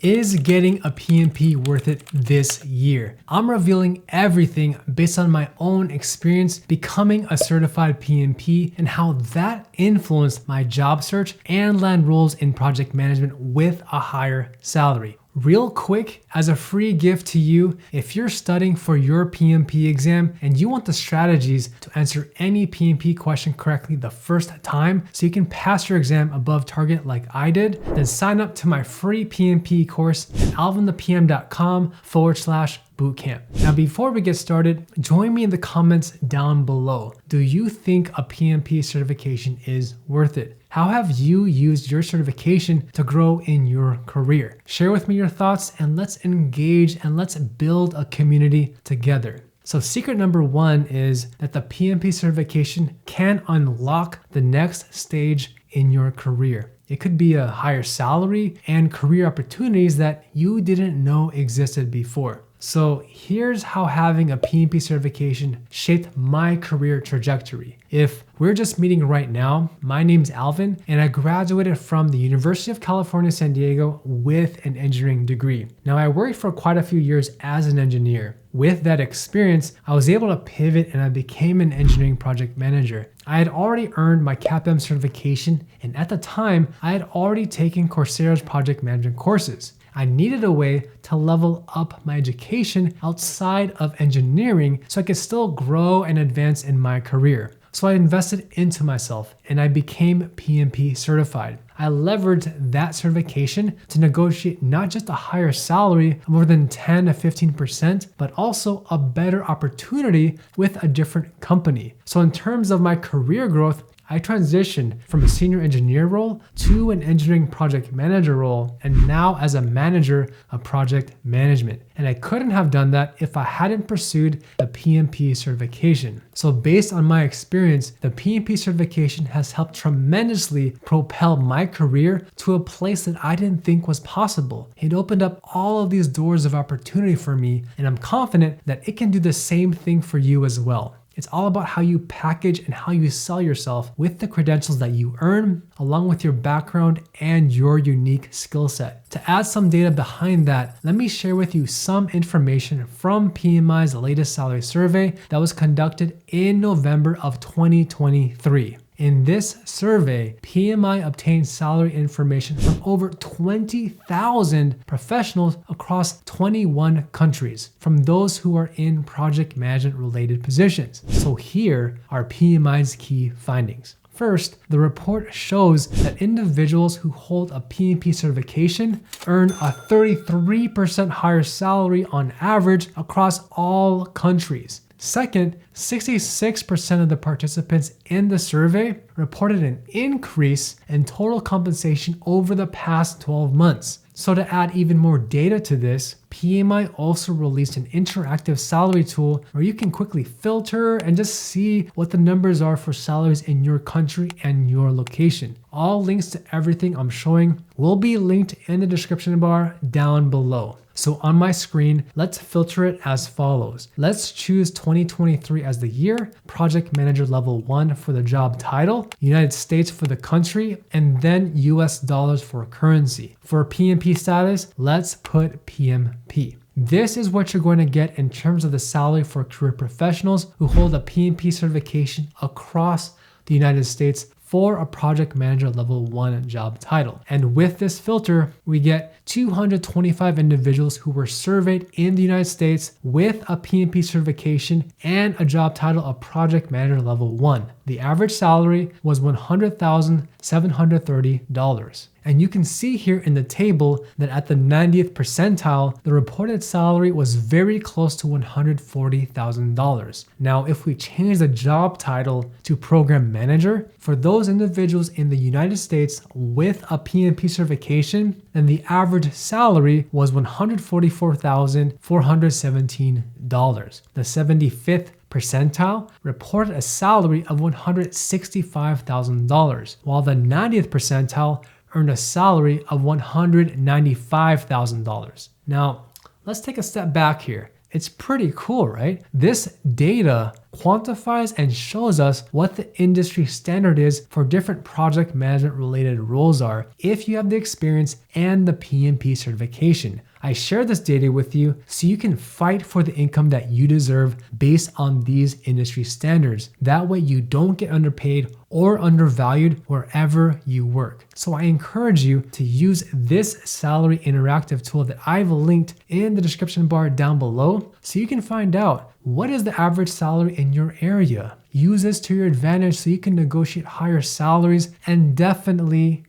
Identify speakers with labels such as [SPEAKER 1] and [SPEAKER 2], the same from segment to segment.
[SPEAKER 1] Is getting a PMP worth it this year? I'm revealing everything based on my own experience becoming a certified PMP and how that influenced my job search and land roles in project management with a higher salary. Real quick, as a free gift to you, if you're studying for your PMP exam and you want the strategies to answer any PMP question correctly the first time so you can pass your exam above target like I did, then sign up to my free PMP course at alvinthepm.com/bootcamp. Now, before we get started, join me in the comments down below. Do you think a PMP certification is worth it? How have you used your certification to grow in your career? Share with me your thoughts and let's engage and let's build a community together. So secret number one is that the PMP certification can unlock the next stage in your career. It could be a higher salary and career opportunities that you didn't know existed before. So here's how having a PMP certification shaped my career trajectory. If we're just meeting right now, my name's Alvin, and I graduated from the University of California, San Diego with an engineering degree. Now, I worked for quite a few years as an engineer. With that experience, I was able to pivot and I became an engineering project manager. I had already earned my CAPM certification, and at the time, I had already taken Coursera's project management courses. I needed a way to level up my education outside of engineering so I could still grow and advance in my career. So I invested into myself and I became PMP certified. I leveraged that certification to negotiate not just a higher salary of more than 10 to 15%, but also a better opportunity with a different company. So in terms of my career growth, I transitioned from a senior engineer role to an engineering project manager role, and now as a manager of project management. And I couldn't have done that if I hadn't pursued the PMP certification. So based on my experience, the PMP certification has helped tremendously propel my career to a place that I didn't think was possible. It opened up all of these doors of opportunity for me, and I'm confident that it can do the same thing for you as well. It's all about how you package and how you sell yourself with the credentials that you earn, along with your background and your unique skill set. To add some data behind that, let me share with you some information from PMI's latest salary survey that was conducted in November of 2023. In this survey, PMI obtained salary information from over 20,000 professionals across 21 countries, from those who are in project management related positions. So here are PMI's key findings. First, the report shows that individuals who hold a PMP certification earn a 33% higher salary on average across all countries. Second, 66% of the participants in the survey reported an increase in total compensation over the past 12 months. So to add even more data to this, PMI also released an interactive salary tool where you can quickly filter and just see what the numbers are for salaries in your country and your location. All links to everything I'm showing will be linked in the description bar down below. So on my screen, let's filter it as follows. Let's choose 2023 as the year, project manager level 1 for the job title, United States for the country, and then US dollars for currency. For PMP status, let's put PMP. This is what you're going to get in terms of the salary for career professionals who hold a PMP certification across the United States for a project manager level 1 job title. And with this filter, we get 225 individuals who were surveyed in the United States with a PMP certification and a job title of project manager level 1. The average salary was $100,730. And you can see here in the table that at the 90th percentile, the reported salary was very close to $140,000. Now, if we change the job title to program manager, for those individuals in the United States with a PMP certification, then the average salary was $144,417. The 75th percentile reported a salary of $165,000, while the 90th percentile earned a salary of $195,000. Now, let's take a step back here. It's pretty cool, right? This data quantifies and shows us what the industry standard is for different project management related roles are if you have the experience and the PMP certification. I share this data with you so you can fight for the income that you deserve based on these industry standards. That way you don't get underpaid or undervalued wherever you work. So I encourage you to use this salary interactive tool that I've linked in the description bar down below so you can find out what is the average salary in your area. Use this to your advantage so you can negotiate higher salaries, and definitely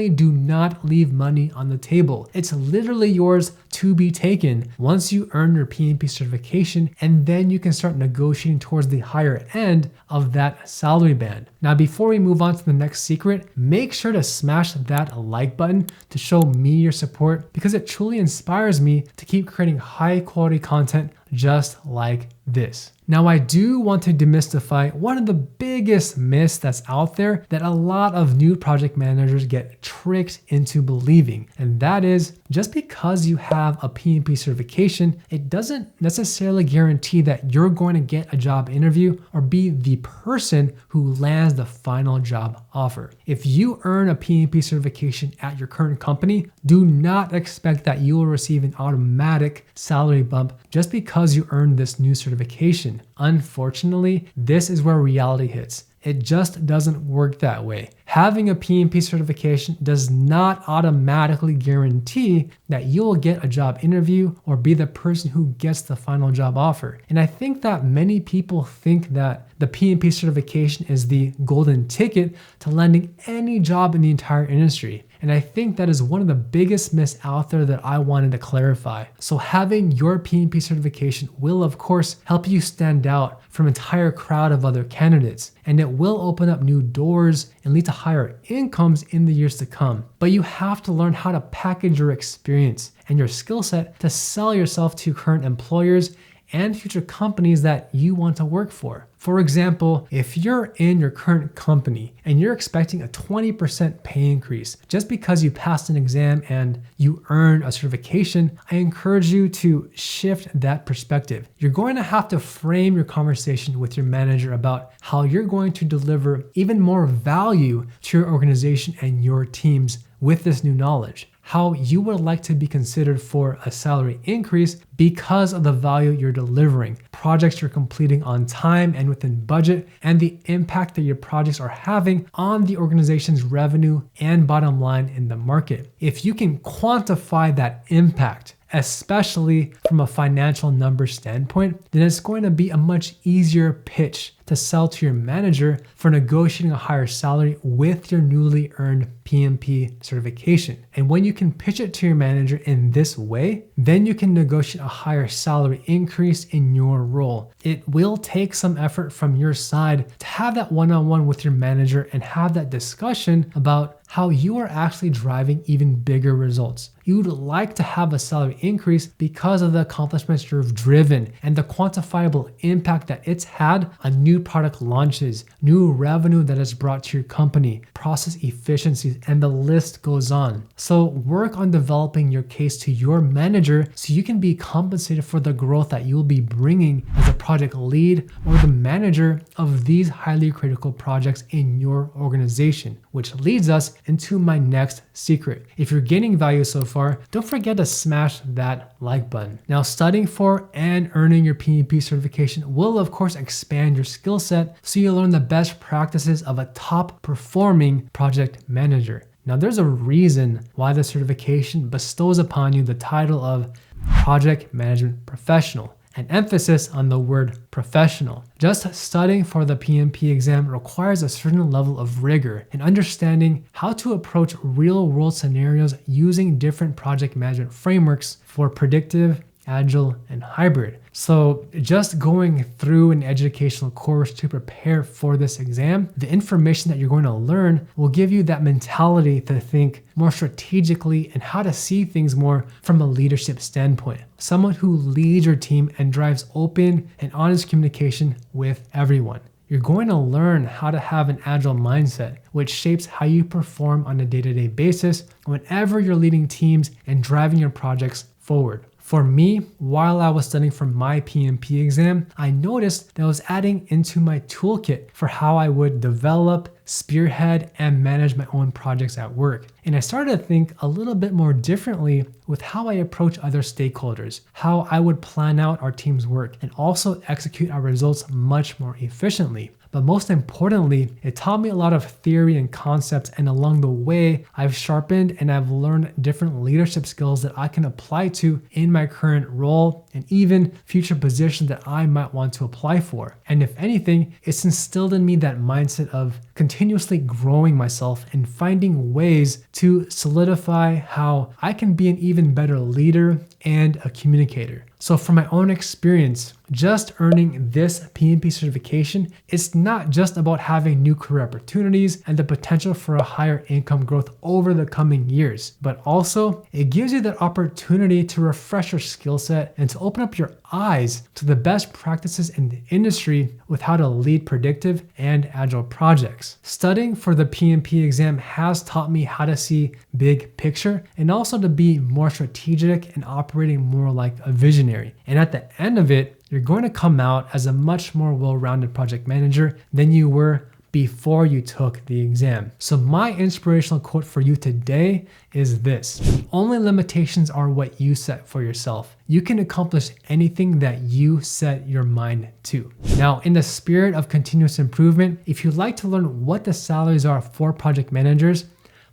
[SPEAKER 1] do not leave money on the table. It's literally yours to be taken once you earn your PMP certification, and then you can start negotiating towards the higher end of that salary band. Now, before we move on to the next secret, make sure to smash that like button to show me your support because it truly inspires me to keep creating high quality content just like this. Now, I do want to demystify one of the biggest myths that's out there that a lot of new project managers get tricked into believing, and that is just because you have a PMP certification, it doesn't necessarily guarantee that you're going to get a job interview or be the person who lands the final job offer. If you earn a PMP certification at your current company, do not expect that you will receive an automatic salary bump just because you earned this new certification. Unfortunately, this is where reality hits. It just doesn't work that way. Having a PMP certification does not automatically guarantee that you will get a job interview or be the person who gets the final job offer. And I think that many people think that the PMP certification is the golden ticket to landing any job in the entire industry. And I think that is one of the biggest myths out there that I wanted to clarify. So having your PMP certification will of course help you stand out from an entire crowd of other candidates, and it will open up new doors and lead to higher incomes in the years to come. But you have to learn how to package your experience and your skill set to sell yourself to current employers and future companies that you want to work for. For example, if you're in your current company and you're expecting a 20% pay increase just because you passed an exam and you earned a certification, I encourage you to shift that perspective. You're going to have to frame your conversation with your manager about how you're going to deliver even more value to your organization and your teams with this new knowledge. How you would like to be considered for a salary increase because of the value you're delivering, projects you're completing on time and within budget, and the impact that your projects are having on the organization's revenue and bottom line in the market. If you can quantify that impact, especially from a financial number standpoint, then it's going to be a much easier pitch to sell to your manager for negotiating a higher salary with your newly earned PMP certification. And when you can pitch it to your manager in this way, then you can negotiate a higher salary increase in your role. It will take some effort from your side to have that one-on-one with your manager and have that discussion about how you are actually driving even bigger results. You'd like to have a salary increase because of the accomplishments you've driven and the quantifiable impact that it's had on new product launches, new revenue that is brought to your company, process efficiencies, and the list goes on. So work on developing your case to your manager so you can be compensated for the growth that you'll be bringing as a project lead or the manager of these highly critical projects in your organization, which leads us into my next secret. If you're gaining value so far, don't forget to smash that like button. Now, studying for and earning your PMP certification will of course expand your skill set so you learn the best practices of a top performing project manager. Now, there's a reason why the certification bestows upon you the title of Project Management Professional, an emphasis on the word professional. Just studying for the PMP exam requires a certain level of rigor and understanding how to approach real-world scenarios using different project management frameworks for predictive, agile, and hybrid. So just going through an educational course to prepare for this exam, the information that you're going to learn will give you that mentality to think more strategically and how to see things more from a leadership standpoint. Someone who leads your team and drives open and honest communication with everyone. You're going to learn how to have an agile mindset, which shapes how you perform on a day-to-day basis whenever you're leading teams and driving your projects forward. For me, while I was studying for my PMP exam, I noticed that I was adding into my toolkit for how I would develop, spearhead, and manage my own projects at work. And I started to think a little bit more differently with how I approach other stakeholders, how I would plan out our team's work, and also execute our results much more efficiently. But most importantly, it taught me a lot of theory and concepts, and along the way, I've sharpened and I've learned different leadership skills that I can apply to in my current role and even future positions that I might want to apply for. And if anything, it's instilled in me that mindset of continuously growing myself and finding ways to solidify how I can be an even better leader and a communicator. So from my own experience, just earning this PMP certification, it's not just about having new career opportunities and the potential for a higher income growth over the coming years, but also it gives you that opportunity to refresh your skill set and to open up your eyes to the best practices in the industry with how to lead predictive and agile projects. Studying for the PMP exam has taught me how to see big picture and also to be more strategic and operating more like a visionary. And at the end of it, you're going to come out as a much more well-rounded project manager than you were before you took the exam. So my inspirational quote for you today is this: the only limitations are what you set for yourself. You can accomplish anything that you set your mind to. Now, in the spirit of continuous improvement, if you'd like to learn what the salaries are for project managers,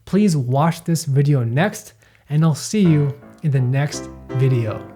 [SPEAKER 1] please watch this video next, and I'll see you in the next video.